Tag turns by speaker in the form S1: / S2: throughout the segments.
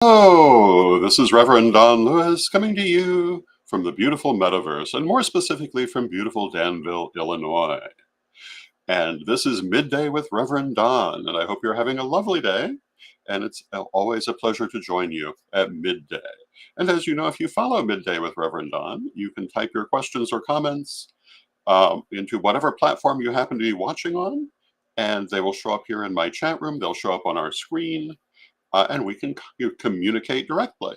S1: Oh, this is Reverend Don Lewis coming to you from the beautiful metaverse, and more specifically from beautiful Danville, Illinois. And this is Midday with Reverend Don, and I hope you're having a lovely day. And it's always a pleasure to join you at midday. And as you know, if you follow Midday with Reverend Don, you can type your questions or comments into whatever platform you happen to be watching on, and they will show up here in my chat room. They'll show up on our screen, and we can communicate directly.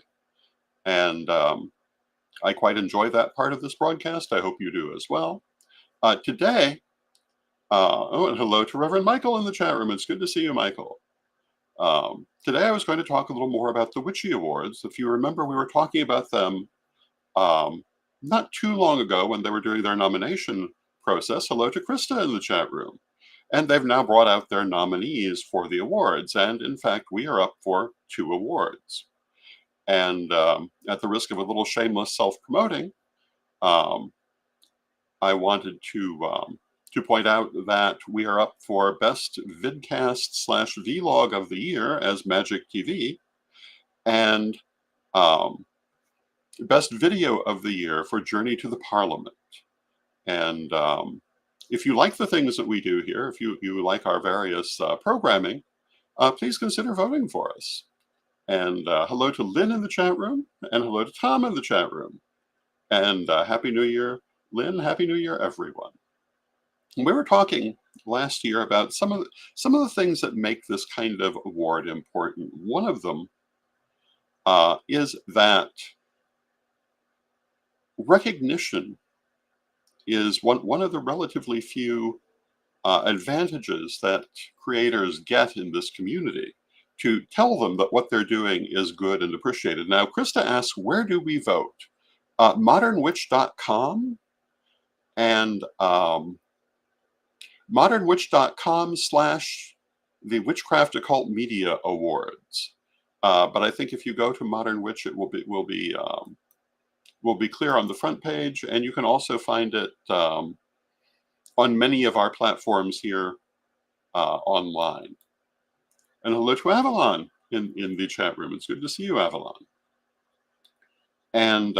S1: And I quite enjoy that part of this broadcast. I hope you do as well. Today, oh, and hello to Reverend Michael in the chat room. It's good to see you, Michael. Today, I was going to talk a little more about the Witchie Awards. If you remember, we were talking about them not too long ago when they were doing their nomination process. Hello to Krista in the chat room. And they've now brought out their nominees for the awards. And in fact, we are up for 2 awards. And at the risk of a little shameless self-promoting, I wanted to point out that we are up for Best Vidcast/Vlog of the Year as Magic TV, and Best Video of the Year for Journey to the Parliament. And if you like the things that we do here, if you like our various programming, please consider voting for us. And hello to Lynn in the chat room, and hello to Tom in the chat room. And Happy New Year, Lynn. Happy New Year, everyone. And we were talking last year about some of the things that make this kind of award important. One of them is that recognition is one of the relatively few advantages that creators get in this community, to tell them that what they're doing is good and appreciated. Now, Krista asks, where do we vote? Modernwitch.com and modernwitch.com / the Witchcraft Occult Media Awards. But I think if you go to Modern Witch, it will be clear on the front page, and you can also find it on many of our platforms here online. And hello to Avalon in the chat room. It's good to see you, Avalon. And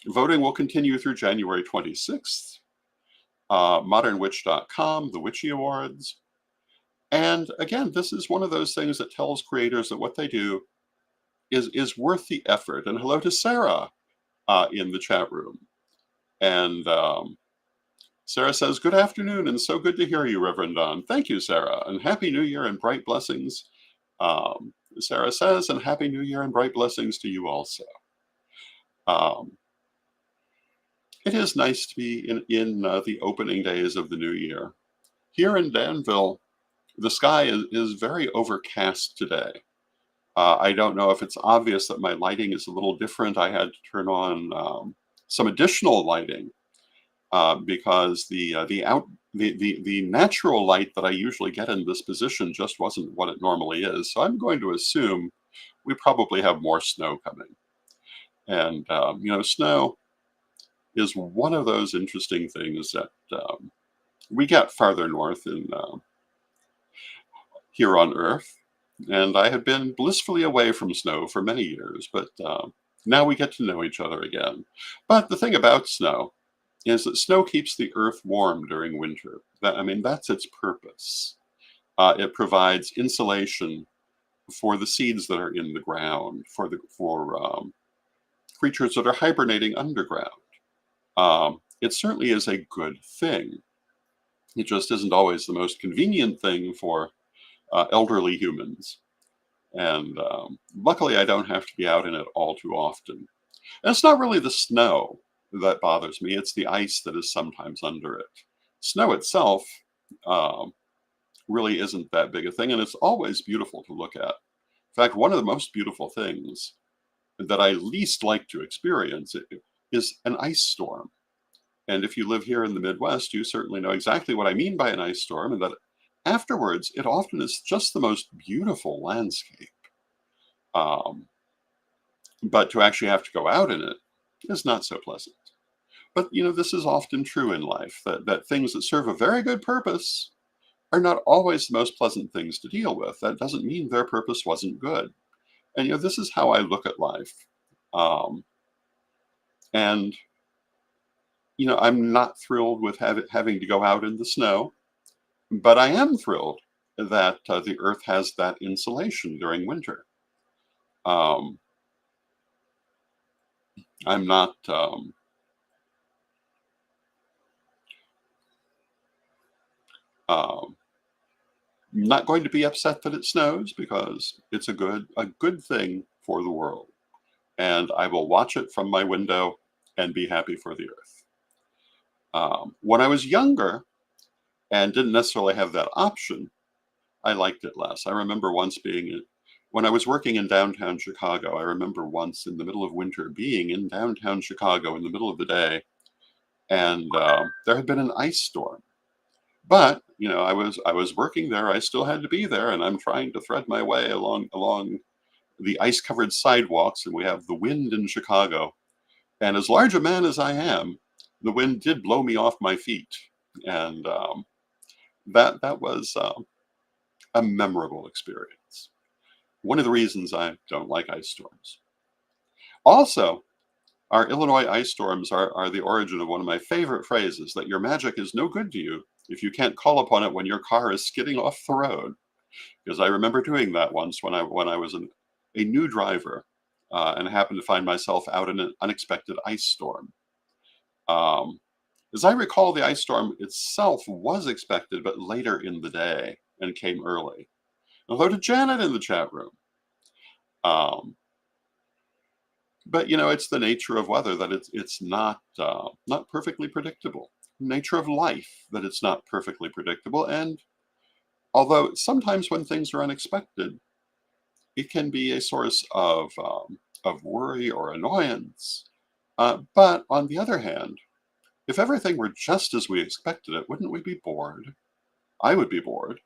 S1: voting will continue through January 26th. Modernwitch.com, the Witchie Awards. And again, this is one of those things that tells creators that what they do is worth the effort. And hello to Sarah in the chat room. And Sarah says, good afternoon, and so good to hear you, Reverend Don. Thank you, Sarah, and Happy New Year and bright blessings. Sarah says, and Happy New Year and bright blessings to you also. It is nice to be in the opening days of the new year. Here in Danville, the sky is very overcast today. I don't know if it's obvious that my lighting is a little different. I had to turn on some additional lighting because the natural light that I usually get in this position just wasn't what it normally is. So I'm going to assume we probably have more snow coming. And, snow is one of those interesting things that we get farther north here on Earth. And I have been blissfully away from snow for many years, but now we get to know each other again. But the thing about snow is that snow keeps the earth warm during winter. That's its purpose. It provides insulation for the seeds that are in the ground, for creatures that are hibernating underground. It certainly is a good thing. It just isn't always the most convenient thing for elderly humans. And luckily, I don't have to be out in it all too often. And it's not really the snow that bothers me. It's the ice that is sometimes under it. Snow itself really isn't that big a thing, and it's always beautiful to look at. In fact, one of the most beautiful things that I least like to experience is an ice storm. And if you live here in the Midwest, you certainly know exactly what I mean by an ice storm, and that afterwards, it often is just the most beautiful landscape. But to actually have to go out in it is not so pleasant. But, this is often true in life, that things that serve a very good purpose are not always the most pleasant things to deal with. That doesn't mean their purpose wasn't good. And this is how I look at life. Um, and I'm not thrilled with having to go out in the snow, but I am thrilled that the Earth has that insulation during winter. Um, I'm um, not going to be upset that it snows because it's a good thing for the world, and I will watch it from my window and be happy for the Earth. When I was younger and didn't necessarily have that option, I liked it less. I remember once when I was working in downtown Chicago, I remember once in the middle of winter being in downtown Chicago in the middle of the day, and there had been an ice storm. But I was working there. I still had to be there, and I'm trying to thread my way along the ice-covered sidewalks, and we have the wind in Chicago. And as large a man as I am, the wind did blow me off my feet, and that was a memorable experience. One of the reasons I don't like ice storms. Also, our Illinois ice storms are the origin of one of my favorite phrases, that your magic is no good to you if you can't call upon it when your car is skidding off the road. Because I remember doing that once when I was a new driver, and happened to find myself out in an unexpected ice storm. Um, as I recall, the ice storm itself was expected, but later in the day and came early. Hello to Janet in the chat room. Um, but it's the nature of weather that it's not perfectly predictable. Nature of life that it's not perfectly predictable, and although sometimes when things are unexpected, it can be a source of worry or annoyance. But on the other hand, if everything were just as we expected it, wouldn't we be bored? I would be bored.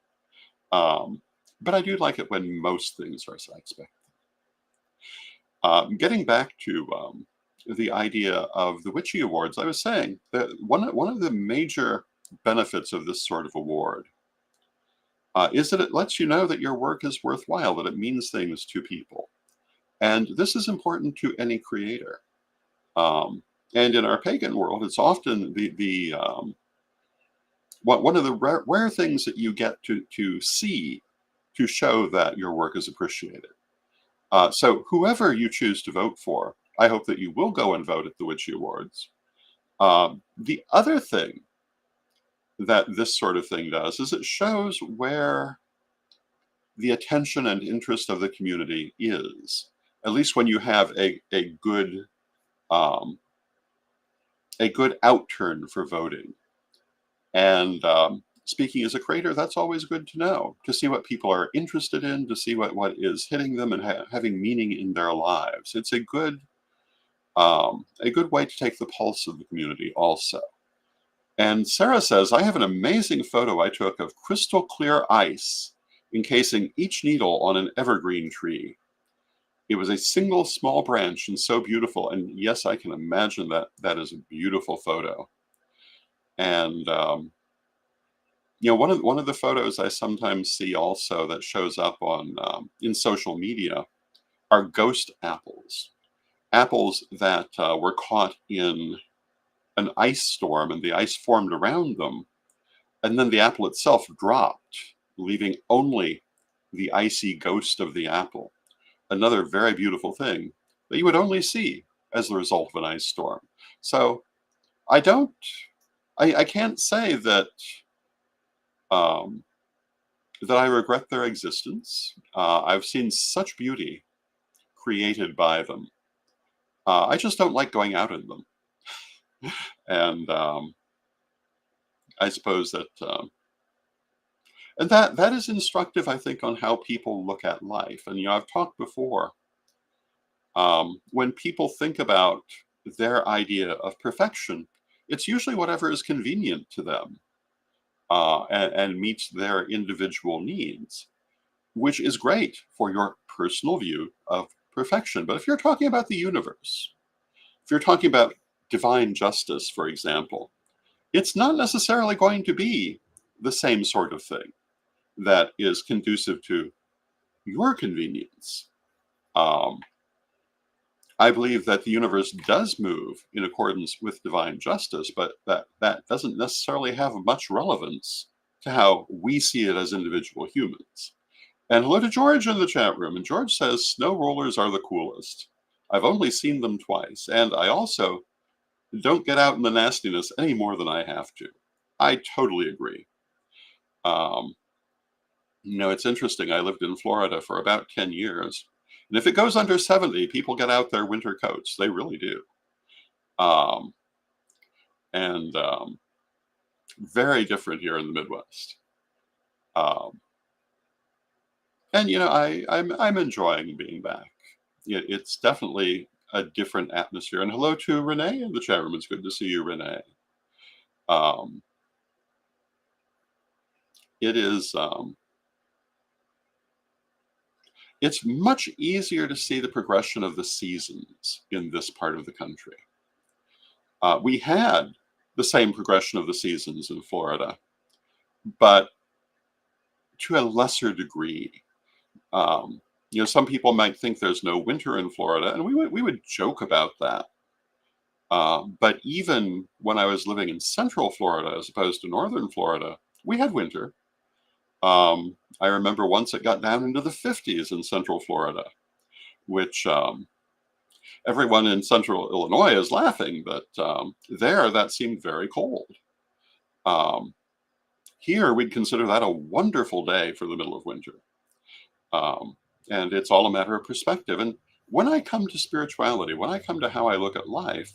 S1: Um, but I do like it when most things are as I expect. Getting back to the idea of the Witchie Awards, I was saying that one of the major benefits of this sort of award is that it lets you know that your work is worthwhile, that it means things to people. And this is important to any creator. Um, and in our pagan world, it's often one of the rare things that you get to see to show that your work is appreciated. So whoever you choose to vote for, I hope that you will go and vote at the Witchie Awards. The other thing that this sort of thing does is it shows where the attention and interest of the community is, at least when you have a good um, outturn for voting. And speaking as a creator, that's always good to know, to see what people are interested in, to see what is hitting them and having meaning in their lives. It's a good way to take the pulse of the community also. And Sarah says, I have an amazing photo I took of crystal clear ice encasing each needle on an evergreen tree. It was a single small branch and so beautiful. And yes, I can imagine that is a beautiful photo. And one of the photos I sometimes see also that shows up on in social media are ghost apples. Apples that were caught in an ice storm and the ice formed around them, and then the apple itself dropped, leaving only the icy ghost of the apple. Another very beautiful thing that you would only see as the result of an ice storm. So I can't say that that I regret their existence. I've seen such beauty created by them. I just don't like going out in them. And I suppose that, and that is instructive, I think, on how people look at life. And I've talked before. When people think about their idea of perfection, it's usually whatever is convenient to them and meets their individual needs, which is great for your personal view of perfection. But if you're talking about the universe, if you're talking about divine justice, for example, it's not necessarily going to be the same sort of thing that is conducive to your convenience. Um, I believe that the universe does move in accordance with divine justice, but that doesn't necessarily have much relevance to how we see it as individual humans. And hello to George in the chat room. And George says, snow rollers are the coolest. I've only seen them twice. And I also don't get out in the nastiness any more than I have to. I totally agree. Um, it's interesting. I lived in Florida for about 10 years. And if it goes under 70, people get out their winter coats. They really do. Um, and very different here in the Midwest. Um, and I'm enjoying being back. It's definitely a different atmosphere. And hello to Renee in the chat room. It's good to see you, Renee. Um, it is. It's much easier to see the progression of the seasons in this part of the country. We had the same progression of the seasons in Florida, but to a lesser degree. Some people might think there's no winter in Florida, and we would joke about that. But even when I was living in Central Florida as opposed to Northern Florida, we had winter. I remember once it got down into the 50s in Central Florida, which everyone in Central Illinois is laughing, but there that seemed very cold. Here we'd consider that a wonderful day for the middle of winter. And it's all a matter of perspective. And when I come to spirituality, when I come to how I look at life,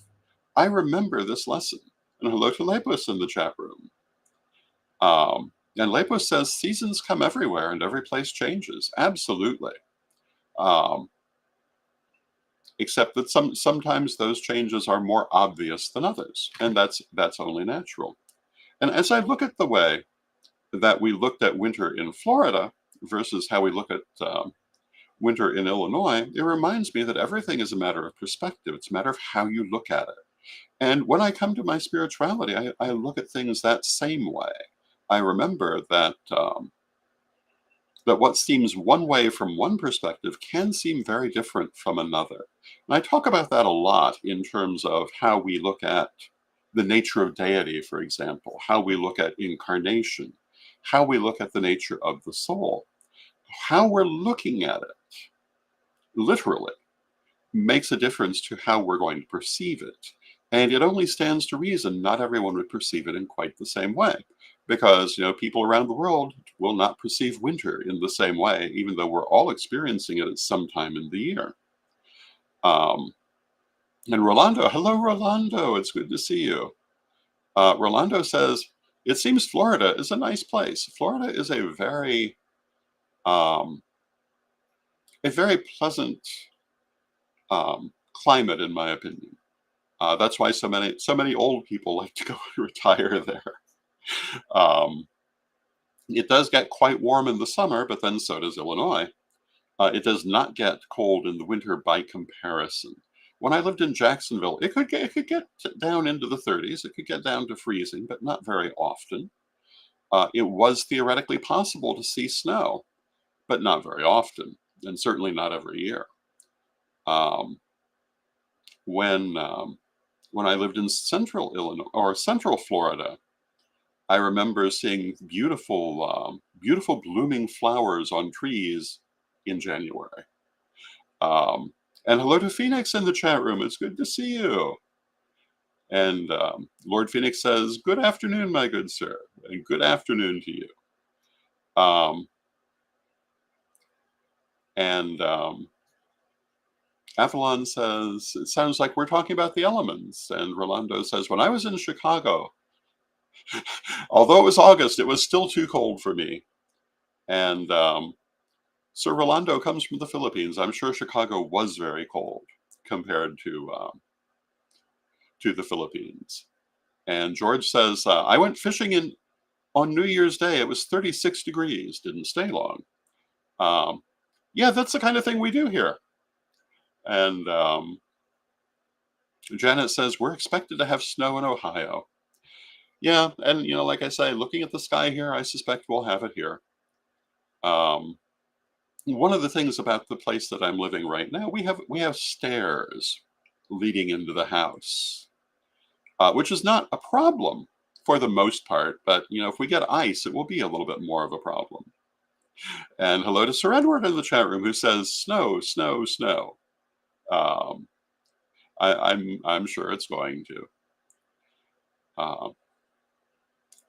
S1: I remember this lesson. And hello to Lepus in the chat room. And Lepus says seasons come everywhere and every place changes. Absolutely. Except that sometimes those changes are more obvious than others, and that's only natural. And as I look at the way that we looked at winter in Florida versus how we look at winter in Illinois, it reminds me that everything is a matter of perspective. It's a matter of how you look at it. And when I come to my spirituality, I look at things that same way. I remember that that what seems one way from one perspective can seem very different from another. And I talk about that a lot in terms of how we look at the nature of deity, for example, how we look at incarnation, how we look at the nature of the soul. How we're looking at it, literally, makes a difference to how we're going to perceive it. And it only stands to reason not everyone would perceive it in quite the same way. Because, people around the world will not perceive winter in the same way, even though we're all experiencing it at some time in the year. And Rolando, hello, Rolando. It's good to see you. Rolando says, it seems Florida is a nice place. Florida is a very pleasant climate, in my opinion. That's why so many old people like to go and retire there. It does get quite warm in the summer, but then so does Illinois. It does not get cold in the winter by comparison. When I lived in Jacksonville, it could get down into the 30s. It could get down to freezing, but not very often. It was theoretically possible to see snow, but not very often, and certainly not every year. When I lived in Central Illinois or Central Florida, I remember seeing beautiful blooming flowers on trees in January. And hello to Phoenix in the chat room. It's good to see you. And Lord Phoenix says, good afternoon, my good sir, and good afternoon to you. Avalon says, it sounds like we're talking about the elements. And Rolando says, when I was in Chicago, although it was August, it was still too cold for me. And Sir Rolando comes from the Philippines. I'm sure Chicago was very cold compared to the Philippines. And George says, I went fishing on New Year's Day. It was 36 degrees. Didn't stay long. Yeah, that's the kind of thing we do here. And Janet says, we're expected to have snow in Ohio. Yeah, and like I say, looking at the sky here, I suspect we'll have it here. one of the things about the place that I'm living right now, we have stairs leading into the house, which is not a problem for the most part. But if we get ice, it will be a little bit more of a problem. And hello to Sir Edward in the chat room who says snow, snow, snow. Um, I'm sure it's going to.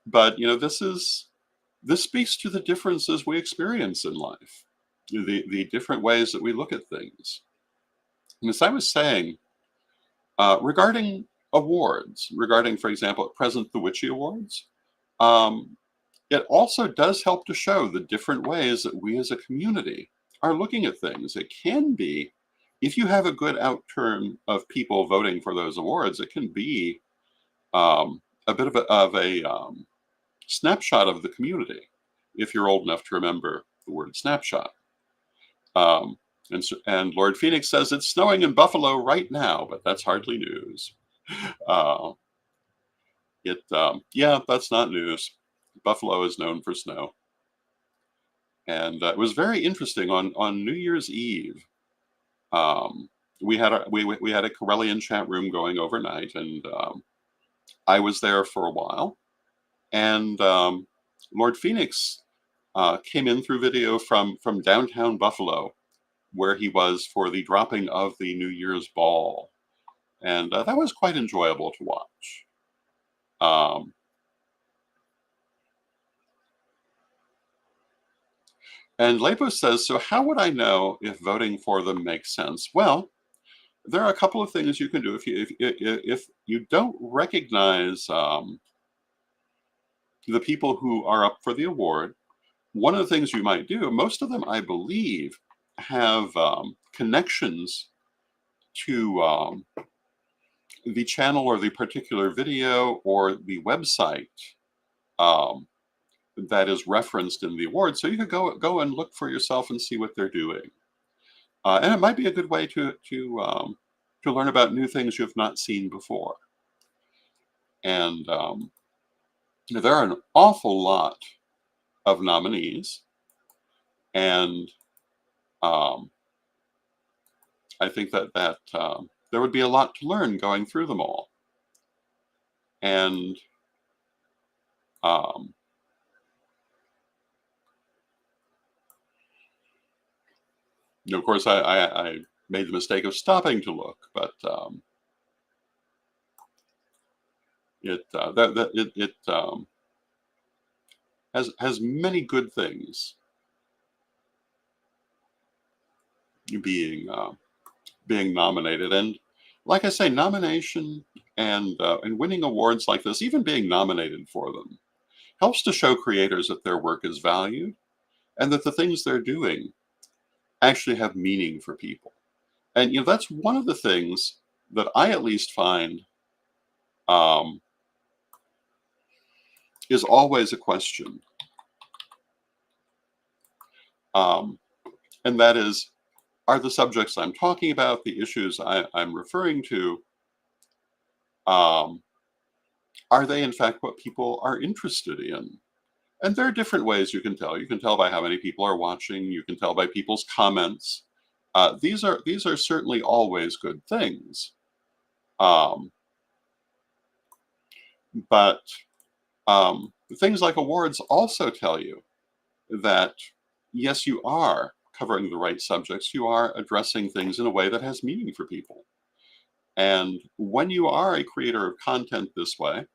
S1: But this speaks to the differences we experience in life, the different ways that we look at things. And as I was saying, regarding awards, regarding, for example, at present the Witchie Awards, um, it also does help to show the different ways that we as a community are looking at things. It can be, if you have a good outturn of people voting for those awards, it can be a bit of a snapshot of the community, if you're old enough to remember the word snapshot. And Lord Phoenix says it's snowing in Buffalo right now, but that's hardly news. Yeah, that's not news. Buffalo is known for snow. And it was very interesting on New Year's Eve. We had a Corellian chat room going overnight, and I was there for a while. And Lord Phoenix came in through video from downtown Buffalo, where he was for the dropping of the New Year's ball, and that was quite enjoyable to watch. And Lepo says, so how would I know if voting for them makes sense? Well, there are a couple of things you can do if you don't recognize the people who are up for the award. One of the things you might do, most of them, I believe, have connections to the channel or the particular video or the website that is referenced in the award. So you could go and look for yourself and see what they're doing. And it might be a good way to learn about new things you've not seen before. And there are an awful lot of nominees, and I think that there would be a lot to learn going through them all. And of course, I made the mistake of stopping to look, but it has many good things being nominated. And like I say, nomination and winning awards like this, even being nominated for them, helps to show creators that their work is valued and that the things they're doing actually have meaning for people. And that's one of the things that I at least find is always a question. And that is, are the subjects I'm talking about, the issues I'm referring to, are they in fact what people are interested in? And there are different ways you can tell. You can tell by how many people are watching. You can tell by people's comments. These are certainly always good things. But things like awards also tell you that, yes, you are covering the right subjects. You are addressing things in a way that has meaning for people. And when you are a creator of content this way,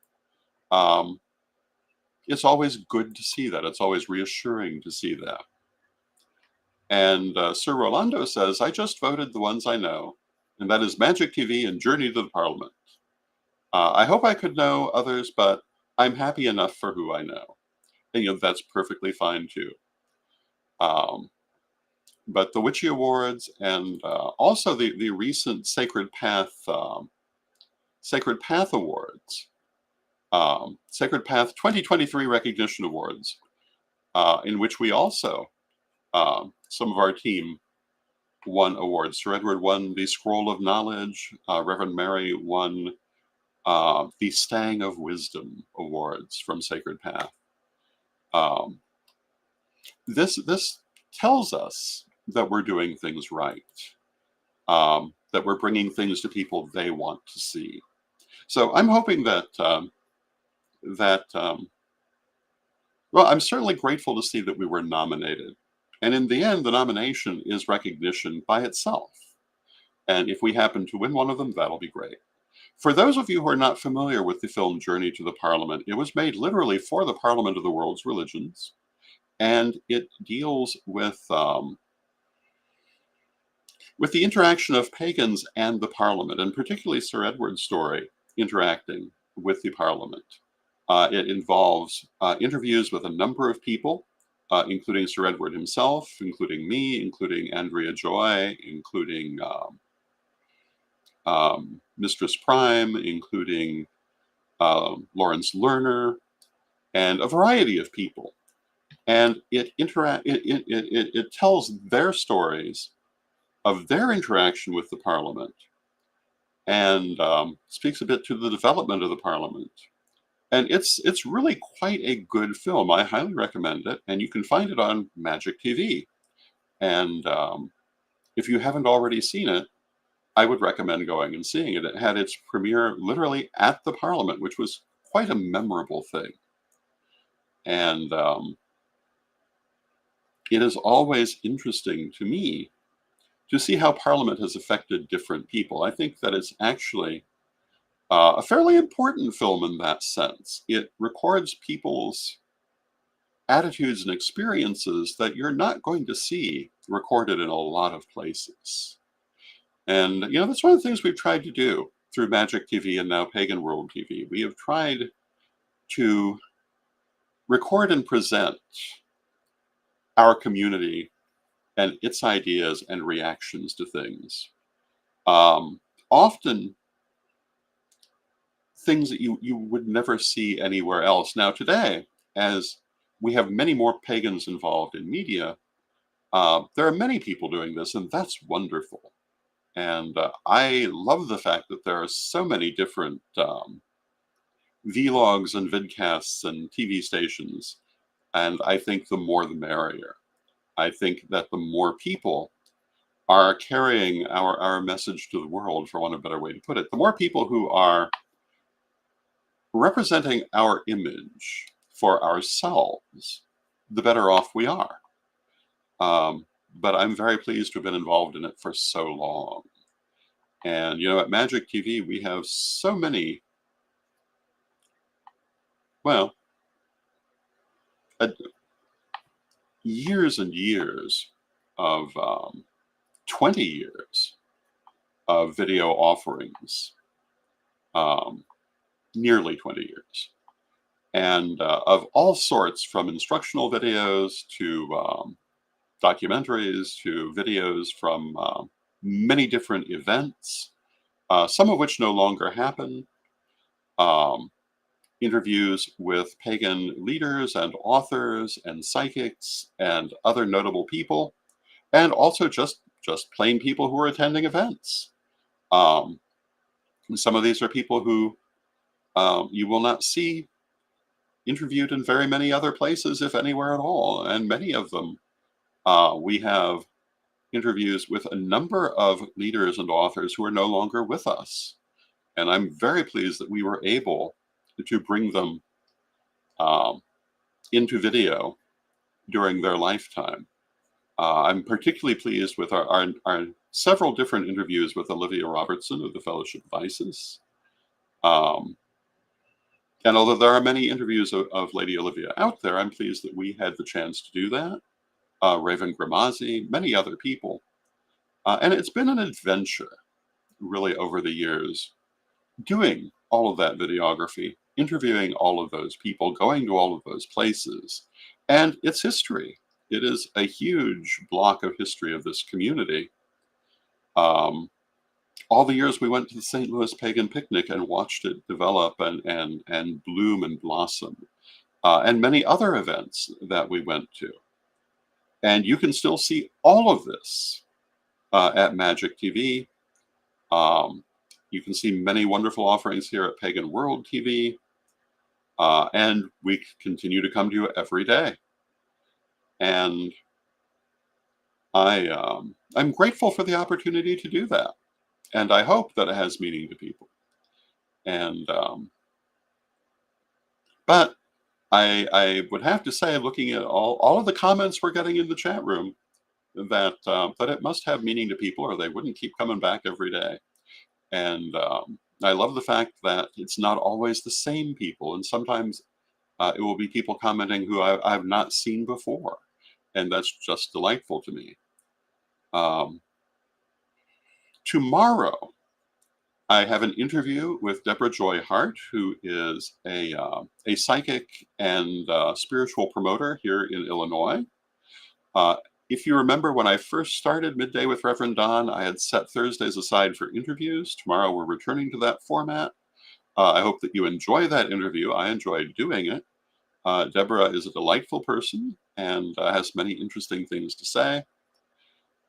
S1: it's always good to see that. It's always reassuring to see that. And Sir Rolando says, I just voted the ones I know, and that is Magic TV and Journey to the Parliament. I hope I could know others, but I'm happy enough for who I know. And that's perfectly fine too. But the Witchie Awards and also the recent Sacred Path Awards, Sacred Path 2023 Recognition Awards, in which we also, some of our team won awards. Sir Edward won the Scroll of Knowledge. Reverend Mary won the Stang of Wisdom Awards from Sacred Path. This tells us that we're doing things right, that we're bringing things to people they want to see. So I'm hoping that well, I'm certainly grateful to see that we were nominated. And in the end, the nomination is recognition by itself. And if we happen to win one of them, that'll be great. For those of you who are not familiar with the film Journey to the Parliament, it was made literally for the Parliament of the World's Religions, and it deals with the interaction of pagans and the Parliament, and particularly Sir Edward's story interacting with the Parliament. It involves interviews with a number of people, including Sir Edward himself, including me, including Andrea Joy, including Mistress Prime, including Lawrence Lerner, and a variety of people. And it tells their stories of their interaction with the Parliament, and speaks a bit to the development of the Parliament. And it's really quite a good film. I highly recommend it, and you can find it on Magic TV. And if you haven't already seen it, I would recommend going and seeing it. It had its premiere literally at the Parliament, which was quite a memorable thing. And it is always interesting to me to see how Parliament has affected different people. I think that it's actually a fairly important film in that sense. It records people's attitudes and experiences that you're not going to see recorded in a lot of places. And, that's one of the things we've tried to do through Magic TV and now Pagan World TV. We have tried to record and present our community and its ideas and reactions to things. Often things that you would never see anywhere else. Now today, as we have many more pagans involved in media, there are many people doing this, and that's wonderful. And I love the fact that there are so many different vlogs and vidcasts and TV stations, and I think the more the merrier. I think that the more people are carrying our message to the world, for want of a better way to put it, the more people who are representing our image for ourselves, the better off we are. But I'm very pleased to have been involved in it for so long. And, at Magic TV, we have so many, well, years and years of 20 years of video offerings, nearly 20 years, and of all sorts, from instructional videos to documentaries to videos from many different events, some of which no longer happen, interviews with pagan leaders and authors and psychics and other notable people, and also just plain people who are attending events. Some of these are people who you will not see interviewed in very many other places, if anywhere at all. And many of them, we have interviews with a number of leaders and authors who are no longer with us. And I'm very pleased that we were able to bring them into video during their lifetime. I'm particularly pleased with our several different interviews with Olivia Robertson of the Fellowship of Isis. And although there are many interviews of Lady Olivia out there, I'm pleased that we had the chance to do that. Raven Grimazzi, many other people. And it's been an adventure, really, over the years, doing all of that videography, interviewing all of those people, going to all of those places. And it's history. It is a huge block of history of this community. All the years we went to the St. Louis Pagan Picnic and watched it develop and bloom and blossom, and many other events that we went to. And you can still see all of this at Magic TV. You can see many wonderful offerings here at Pagan World TV. And we continue to come to you every day. And I'm grateful for the opportunity to do that, and I hope that it has meaning to people. And but I would have to say, looking at all of the comments we're getting in the chat room, that it must have meaning to people, or they wouldn't keep coming back every day. And I love the fact that it's not always the same people, and sometimes it will be people commenting who I've not seen before, and that's just delightful to me. Um, Tomorrow, I have an interview with Deborah Joy Hart, who is a psychic and spiritual promoter here in Illinois. Uh, if you remember when I first started Midday with Reverend Don, I had set Thursdays aside for interviews. Tomorrow we're returning to that format. I hope that you enjoy that interview. I enjoyed doing it. Deborah is a delightful person and has many interesting things to say.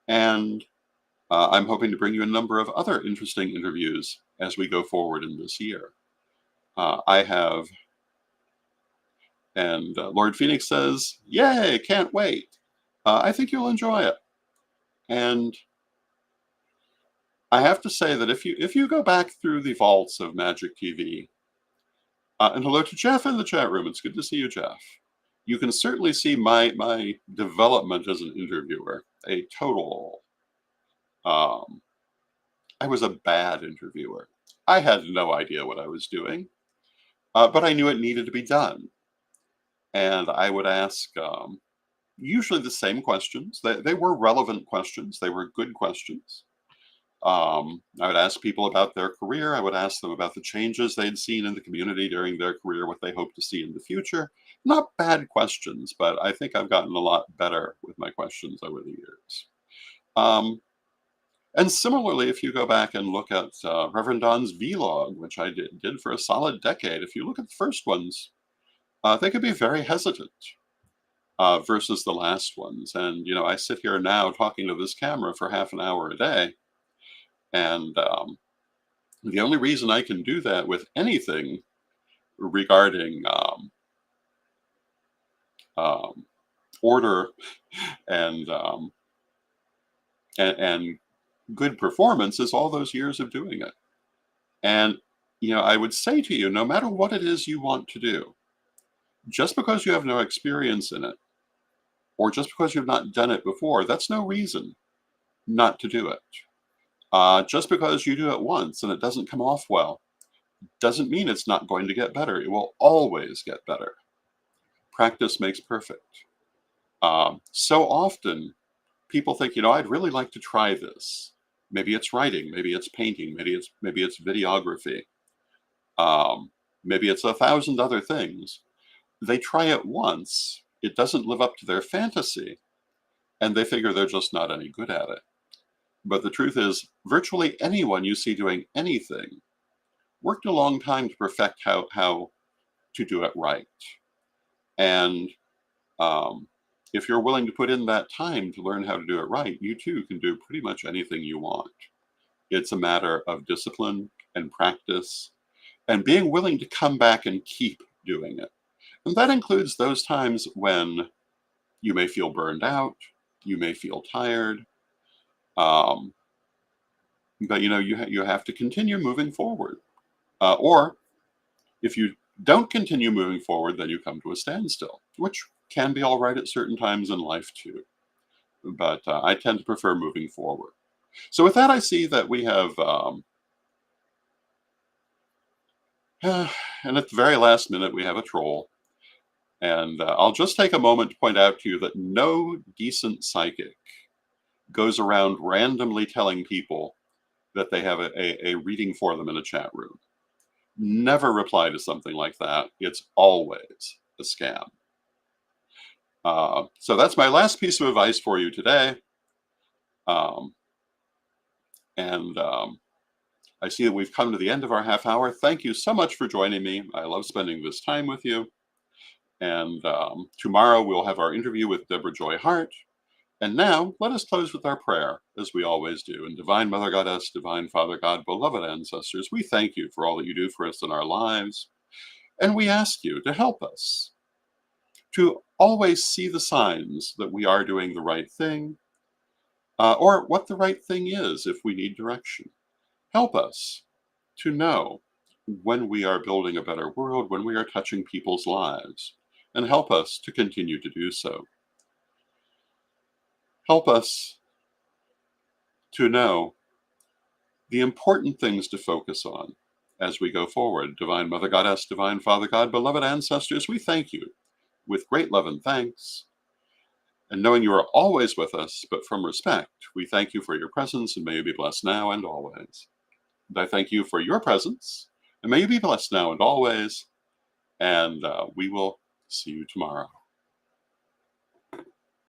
S1: And I'm hoping to bring you a number of other interesting interviews as we go forward in this year. I have, and Lord Phoenix says, "Yay, can't wait." I think you'll enjoy it. And I have to say that if you go back through the vaults of Magic TV, and hello to Jeff in the chat room. It's good to see you, Jeff. You can certainly see my development as an interviewer. A total. Um, I was a bad interviewer. I had no idea what I was doing, but I knew it needed to be done. And I would ask usually the same questions. They were relevant questions. They were good questions. I would ask people about their career. I would ask them about the changes they'd seen in the community during their career, what they hope to see in the future. Not bad questions, but I think I've gotten a lot better with my questions over the years. Um, and similarly, if you go back and look at Reverend Don's vlog, which I did for a solid decade, if you look at the first ones, they could be very hesitant versus the last ones. And, you know, I sit here now talking to this camera for half an hour a day. And the only reason I can do that with anything regarding um, order and, um, and good performance is all those years of doing it. And you know, I would say to you, no matter what it is you want to do, just because you have no experience in it, or just because you've not done it before, that's no reason not to do it. Just because you do it once and it doesn't come off well, doesn't mean it's not going to get better. It will always get better. Practice makes perfect. So often people think, you know, I'd really like to try this. Maybe it's writing, maybe it's painting, maybe it's videography, um, maybe it's 1,000 other things. They try it once, it doesn't live up to their fantasy, and they figure they're just not any good at it. But the truth is, virtually anyone you see doing anything worked a long time to perfect how to do it right. And um, if you're willing to put in that time to learn how to do it right, you too can do pretty much anything you want. It's a matter of discipline and practice and being willing to come back and keep doing it. And that includes those times when you may feel burned out, you may feel tired, um, but you know you have to continue moving forward. Or if you don't continue moving forward, then you come to a standstill, which can be all right at certain times in life too. But I tend to prefer moving forward. So with that, I see that we have, and at the very last minute, we have a troll. And I'll just take a moment to point out to you that no decent psychic goes around randomly telling people that they have a reading for them in a chat room. Never reply to something like that. It's always a scam. So that's my last piece of advice for you today. Um, and I see that we've come to the end of our half hour. Thank you so much for joining me. I love spending this time with you. And tomorrow we'll have our interview with Deborah Joy Hart. And now let us close with our prayer, as we always do. And Divine Mother Goddess, Divine Father God, beloved ancestors, we thank you for all that you do for us in our lives. And we ask you to help us to always see the signs that we are doing the right thing, or what the right thing is if we need direction. Help us to know when we are building a better world, when we are touching people's lives, and help us to continue to do so. Help us to know the important things to focus on as we go forward. Divine Mother Goddess, Divine Father God, beloved ancestors, we thank you with great love and thanks. And knowing you are always with us, but from respect, we thank you for your presence, and may you be blessed now and always. And I thank you for your presence, and may you be blessed now and always. And we will see you tomorrow.